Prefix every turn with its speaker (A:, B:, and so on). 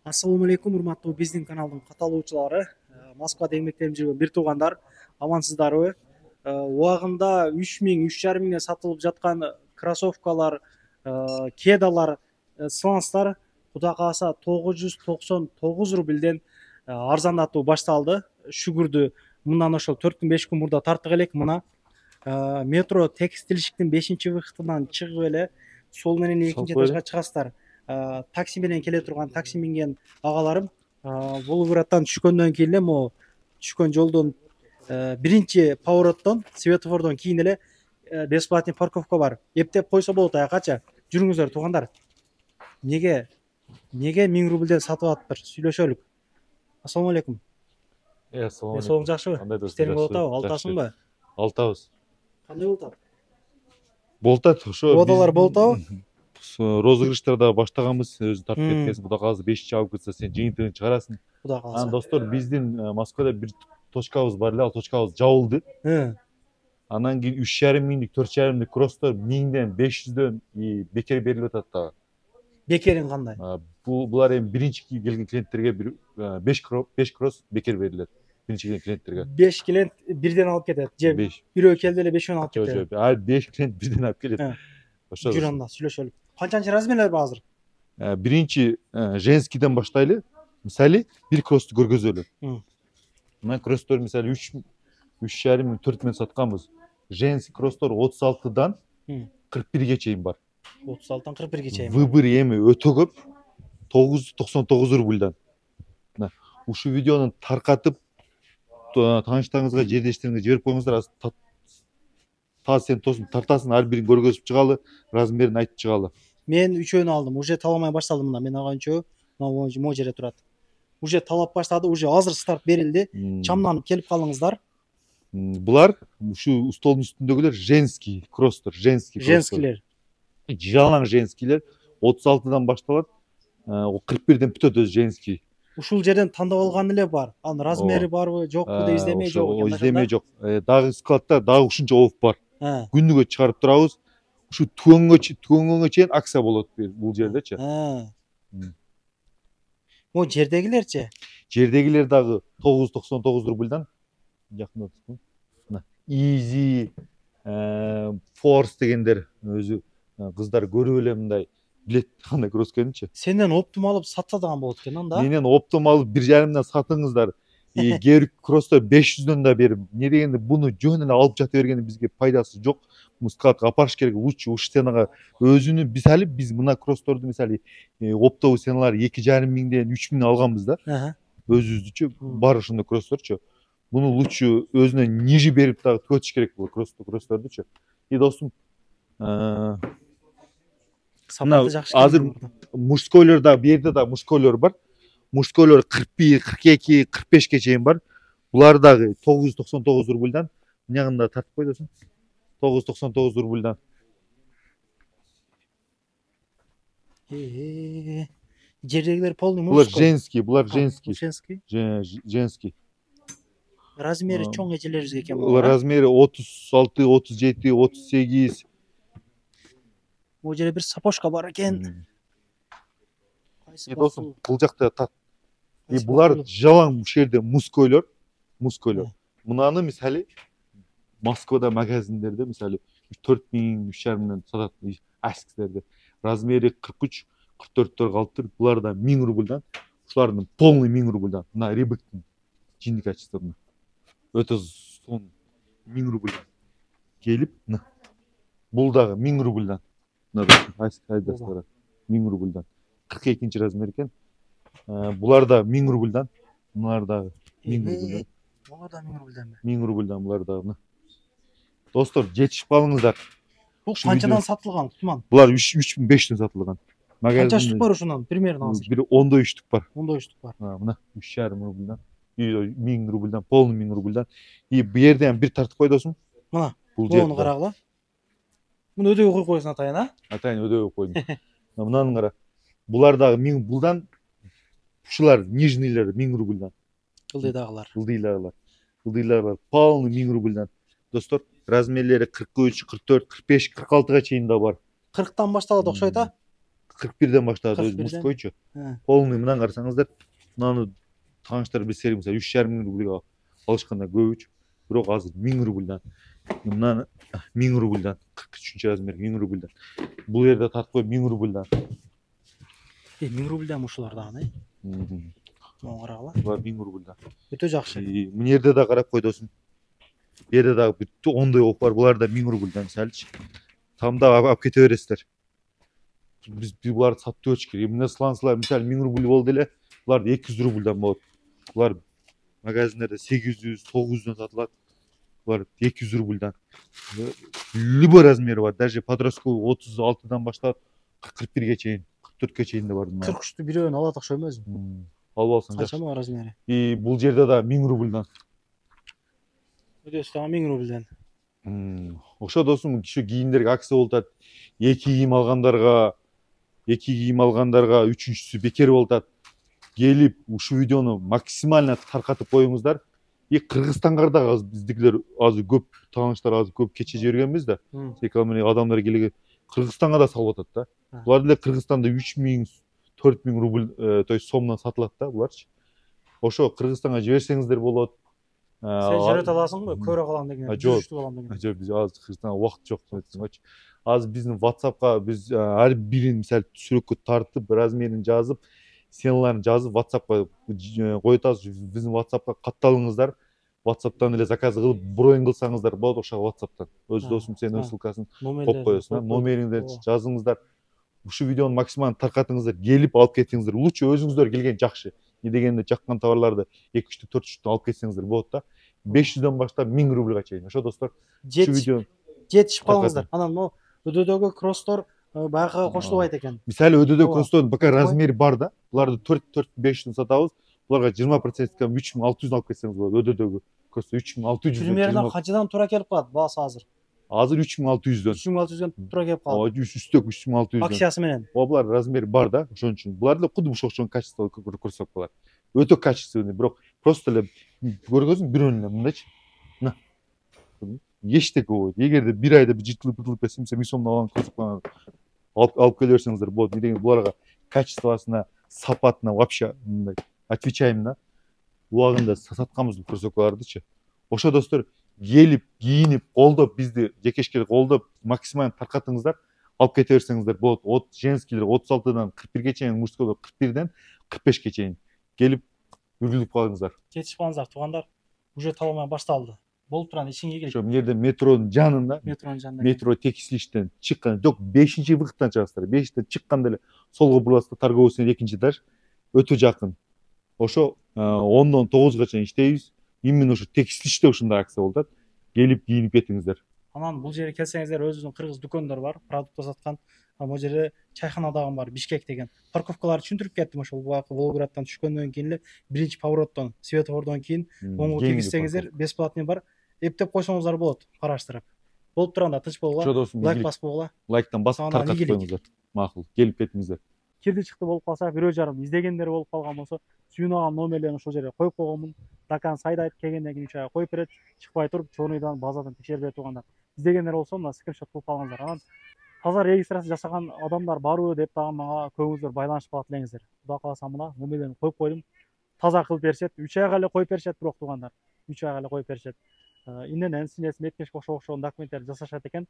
A: Ассалауму алейкум, урматтуу биздин каналдын каталоочулары. Москвада эмгектенип жүргөн бир туугандар, амансыздарбы? Убагында 3000, 3500 сатылып жаткан кроссовкалар, кедалар, сланстар кудай кааласа 999 рубльден арзандатуу башталды. Шүгүрдү мындан ошол 4 күн 5 күн мурда тарттык элек. Мына метро текстилшиктин 5-выходунан чыгып эле сол менен 2-этажга чыгасыздар. Такси менен келе турган такси минген агаларым, Волгоградтан түшкөндөн кийин эле могу түшкөн жолдон биринчи повороттон, светофордон кийин эле бесплатный парковка бар. Эптеп койсо болот аякача. Жүрүңүздөр туугандар. Неге 1000 рубльден сатып атыптыр? Сүйлөшөлүк. Ассалауму алейкум.
B: Ассалауму алейкум.
A: Соң жакшыбы? Иштериң болуп атабы? Алтасыңбы?
B: Алтабыз.
A: Кандай болуп атат?
B: Болтат ошо.
A: Бодалар болуп атабы?
B: Розыгрыштарда баштаганбыз, өзү тартып кеткенсиң, кудай кааласа 5 алып кетсе сен жыйынтыгын чыгарасың.
A: Кудай кааласа.
B: Анан достор, биздин Москвада бир точкабыз бар эле, ал точкабыз жабылды. Анан кийин 3,5 миңдик, 4,5 кросстор 1000ден, 500дөн бекер берилип атат дагы.
A: Бекерин кандай?
B: Булар эми биринчи келген клиенттерге бир 5 кросс бекер берилет. Биринчи келген клиенттерге.
A: 5 клиент бирден алып кетет. Же бирөө келди эле 5 алып кетет.
B: Жок, 5 клиент бирден алып келет. Ошо.
A: Жүр анда сүйлөшөлүк. Канчанчы размерлер бар азыр?
B: Биринчи женскийден баштайлы. Мисалы, бир кроссты көргөзөлү. Мына кросстор мисалы 3,5 миң, 4 миң сатканбыз. Женский кросстор 36дан 41ге чейин бар.
A: 36дан 41ге чейин.
B: Выбор эми өтө көп. 999 рубльдан. Ушу видеону таркатып тааныштарыңызга, жердештериңизге жиберип коюңуздар. Таз сен тосын тартасың, ар бирин көргөзүп чыгалы, размерин айтып чыгалы.
A: Мен үчөөнү алдым, уже таламай башталды мына. Мен ага үчөө, могу жерде турат. Уже талап баштады, уже азыр старт берилди. Чамданып келип калыңыздар.
B: Булар ушу столдун үстүндөгүлөр женский кросстор, женский кросстор.
A: Женскийлер.
B: Жалаң женскийлер 36дан башталат, 41ден бүтөт өзү женский.
A: Ушул жерден тандап алган эле бар. Анын размери барбы, жокпу деп издемей жок экен.
B: Издемей жок. Дагы складта дагы ушунча оп бар. Күнүгө чыгарып турабыз. Ушу түгөнгөнгө чейин акция болот бул жердечи.
A: О, жердегилерчи?
B: Жердегилер дагы 999 рубльдан. Жакында түшкөн. Мына Easy, Force дегендер өзү кыздар көрүп эле мындай билет кандай кросс экенинчи.
A: Сенден оптум алып сатса даган болот экен анда.
B: Менен оптум алып 1,5ден сатыңыздар. Кээ кросстор 500дөн да берип, эмне дегенде буну жөн эле алып жата бергенде бизге пайдасы жок. Мускатка апарыш керек, лучше уш стенага өзүнүн биз мына кроссторду мисалы оптовый стеналар 2,5 миңден 3 миң алганбыз да. Өзүбүздүчү бар ошондой кроссторчу. Буну лучше өзүнө ниже берип дагы төтүш керек бул кросстордучу. Достум,
A: сапаты жакшы.
B: Азыр мужскойлор да, бу жерде да мужскойлор бар. Мужскойлор 41, 42, 45ке чейин бар. Булар дагы 999 рубльдан. Мынягында тартып кой досуң. 999 рубльдан.
A: Жердегилер полный мужской.
B: Булар женский. Женский.
A: Размери чоң эжелерибизге экен
B: бул. Размери 36, 37, 38.
A: Бул жерде бир сапожка бар экен.
B: Достум, бул жакта тат. Булар жалаң жерде мужскойлор. Мынаны мисалы Москвада магазиндерде мисалы 4 миң, 3,5 миңден сатат аскилерде. Размери 43, 44 калып тур. Булар да 1000 рубльдан. Ушулардын полный 1000 рубльдан. Мына Рибектин жинди качествосу. Өтө сон 1000 рубльдан. Келип, мына. Бул дагы 1000 рубльдан. Мына аскилер 1000 рубльдан. 42-чи размер экен. Булар да 1000 рубльдан. Булар дагы 1000 рубльдан.
A: Булар да 1000 рубльдан.
B: 1000 рубльдан булар дагы. Достор, жетишип калыңыздар.
A: Бул канчадан сатылган, Кутман?
B: Булар 3500дөн сатылган.
A: Канча штук бар ошонун? Примерно азыр.
B: Бир 10 штук бар.
A: 10 штук бар.
B: Мына 3,5 рубльдан. 1000 рубльдан, полный 1000 рубльдан. Бу жерден бир тартып кой досуң.
A: Мына. Буну карагыла. Муну өдөй кой койсуң атайын, а?
B: Атайын өдөй койдум. Мынаны кара. Булар дагы 1000 булдан. Ушулар нижнийлер 1000 рубльдан. Кылдыйдагылар. Полный 1000 рубльдан. Достор, размерлери 43, 44, 45, 46га чейин да бар.
A: 40тан башталат окшойт, а?
B: 41'den başladı өзі
A: 41'ден.
B: мужскойчу.
A: Ha.
B: Полный мынаны қарасаңыздар, мынаны таныштар білсеңіздер, мысалы 3,5 мың рубльға алышқанда көбүч. Бирок азыр 1000 рубльдан. Мынаны 1000 рубльдан, 43 размер 1000 рубльдан. Бул жерде тартып коюп 1000 рубльдан.
A: 1000 рубльдан ушулар дагы, Моңго карагыла.
B: Булар 1000 рубльдан.
A: Өтө жакшы.
B: Мына жерде да карап кой досум. Бу жерде дагы бүттү 10дай оп бар. Булар да 1000 рубльдан мисалчы. Тамда алып кете бересиздер. Biz буларды сатып өтүш керек. Мына слансылар мисалы 1000 рубль болду эле, буларды 200 рубльдан болот. Булар магазиндерде 800, 900дан сатылат. Булар 200 рубльдан. Любой размери бар. Даже подростковый 36дан баштап 41ге чейин, 44ге чейин де бар.
A: 43'tü бирөөнү алат окшойт эмеспи?
B: Алып алсаң жакшы.
A: Канча размери?
B: Бул жерде да 1000 рубльдан.
A: Өдөсү дагы 1000 рубльдан.
B: Ошо досум киши кийимдерге акция болуп атат. 2 кийим алгандарга, үчүнчүсү бекер болуп атат. Келип ушу видеону максимально таркатып коюңуздар. Кыргызстанга да биздикилер азыр көп тааныштар азыр көп кече жибергенбиз да. Экономия адамдар келген Кыргызстанга да салып атат да. Булар деле Кыргызстанда 3000, 4000 рубль, то есть сомдон сатылат да буларчы. Ошо Кыргызстанга жиберсеңиздер болот.
A: Сен жиберет аласыңбы? Көрө калам деген.
B: Жок.
A: Алам деген.
B: Жок, биз азыр Кыргызстанга убакыт жок деп айтсаңчы. Азыр биздин WhatsApp'ка биз ар бирин мисалы сүрөккө тартып, размерин жазып, сценаларын жазып WhatsApp'ка коюп атабыз. Биздин WhatsApp'ка катталыңыздар. WhatsApp'тан эле заказ кылып, броин кылсаңыздар болот ошо WhatsApp'тан. Өз досум сенин ссылкасын коюп коесуң, номериңди жазыңыздар. Ушу видеону максималдуу таркатыңыздар, келип алып кетиңиздер. Лучше өзүңүздөр келген жакшы. Не дегенде жаккан товарларды 2-3, 4-3 алып кетсеңиздер болот да. 500дан баштап 1000 рубльга чейин. Ошо достор, ушу видео
A: жетишип калыңыздар. Анан могу өдөдөгү кроссдор баягы кошулбайт экен.
B: Мисалы өдөдө кроссдордун бака размери бар да. Буларды 4-500 сатабыз. Буларга 20% 3600 алып кетсеңиз болот. Өдөдөгү кроссдор 3600.
A: Примерно канчадан туура келип калат баасы азыр?
B: Азыр 3600дөн.
A: 3600дөн туура келип калат.
B: Үстөк 3600.
A: Акциясы менен.
B: Булар размери бар да, ошон үчүн. Булар деле куду окшогон качестволуу кроссовкалар. Өтө качественный, бирок просто эле көргөзүң бирөөнү мындайчы. Мына. Эчтеке болбойт. Эгерде бир айда жыртылып кетсе, 1000 сомдон алган кроссовканы алып келе берсеңиздер болот. Деген буларга качествосуна, сапатына вообще мындай отвечаем да. Убагында сатканбыз кроссовкалардычы. Ошо достор келип, кийинип, колдоп бизди жекешке колдоп максималдуу таркатыңыздар, алып кете берсеңиздер болот. От женскийлер 36дан 41ге чейин, мужскойлор 41ден 45ке чейин келип үргүлүп калыңыздар.
A: Жетишип калыңыздар туугандар. Уже талмай башталды. Болуп турган ишиңе келип.
B: Ошо мына жерде метронун жанында, метро текстилиштен чыккан, жок 5-выходтан чыгасыздар. 5тен чыкканда эле солго буруласыздар, торговый 2 этаж, өтө жакын. Ошо 10дон 9га чейин иштейбиз. Именно ошо текстилиште ушундай акция болуп атат. Келип кийинип кетиңиздер.
A: Анан бул жерге келсеңиздер өзүбүздүн кыргыз дүкөндөр бар, продукт саткан. Могу жерде чайхана дагы бар, Бишкек деген. Парковкаларды түшүндүрүп кеттим ошол Волгоградтан түшкөндөн кийин эле биринчи повороттон, светофордон кийин оңго киргизсеңиздер бесплатный бар. Эптеп койсоңуздар болот, караштырып. Болуп турганда тынч болгула, лайк басып койгула.
B: Лайктан басып таркатып коюңуздар. Макул, келип кетиңиздер.
A: Кирди чыкты болуп калса, бирөө жарым издегендер болуп калган болсо, сүйүнөгөн номерлерин ошол жерге коюп койгонмун. Дакан сайдайт, келгенден кийин учага коюп берет, чыкпай туруп, чорныйдан, базадан текшерип турганда. Издегендер болсо, мына скриншот кылып алыңыздар. Анан таза регистрация жасаган адамдар барбы деп дагы мага көбүңүздөр байланышып калат элеңиздер. Кудай кааласа мына номерлерин коюп койдум. Таза кылып беришет. 3 айга эле коюп беришет бирок туугандар. 3 айга эле коюп беришет. Иненен, синеси, меткешке окшогон документтерди жасашат экен.